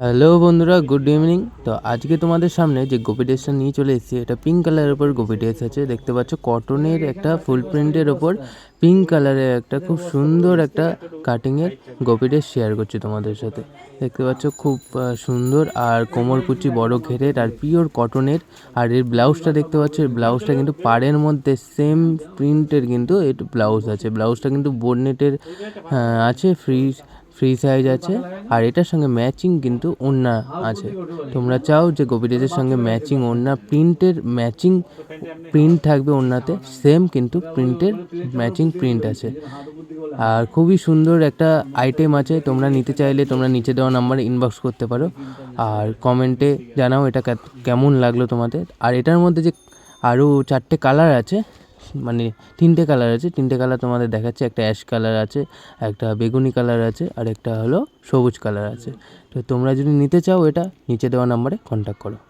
Hello বন্ধুরা, good evening. তো আজকে তোমাদের সামনে যে গোপি ড্রেসটা নিয়ে চলে এসেছি, এটা পিঙ্ক কালারের ওপর গোপি ড্রেস আছে। দেখতে পাচ্ছ কটনের একটা ফুল প্রিন্টের ওপর পিঙ্ক কালারের একটা খুব সুন্দর একটা কাটিংয়ের গোপি ড্রেস শেয়ার করছি তোমাদের সাথে। দেখতে পাচ্ছ খুব সুন্দর, আর কোমরকুচি বড় ঘেরের আর পিওর কটনের। আর এর ব্লাউজটা দেখতে পাচ্ছ, এর ব্লাউজটা কিন্তু পাড়ের মধ্যে সেম প্রিন্টের কিন্তু এর ব্লাউজ আছে। ব্লাউজটা কিন্তু বোর্ডনেটের আছে, ফ্রি সাইজ আছে। আর এটার সঙ্গে ম্যাচিং কিন্তু ওড়না আছে। তোমরা চাও যে গোপি ড্রেসের সঙ্গে ম্যাচিং ওড়না, প্রিন্টের ম্যাচিং প্রিন্ট থাকবে ওড়নাতে, সেম কিন্তু প্রিন্টের ম্যাচিং প্রিন্ট আছে। আর খুবই সুন্দর একটা আইটেম আছে। তোমরা নিতে চাইলে তোমরা নিচে দেওয়া নাম্বারে ইনবক্স করতে পারো, আর কমেন্টে জানাও এটা কেমন লাগলো তোমাদের। আর এটার মধ্যে যে আরও 4টে কালার আছে, মানে 3টে কালার আছে। 3টে কালার তোমাদের দেখাচ্ছে। একটা অ্যাশ কালার আছে, একটা বেগুনি কালার আছে, আর একটা হলো সবুজ কালার আছে। তো তোমরা যদি নিতে চাও এটা নিচে দেওয়া নাম্বারে কন্ট্যাক্ট করো।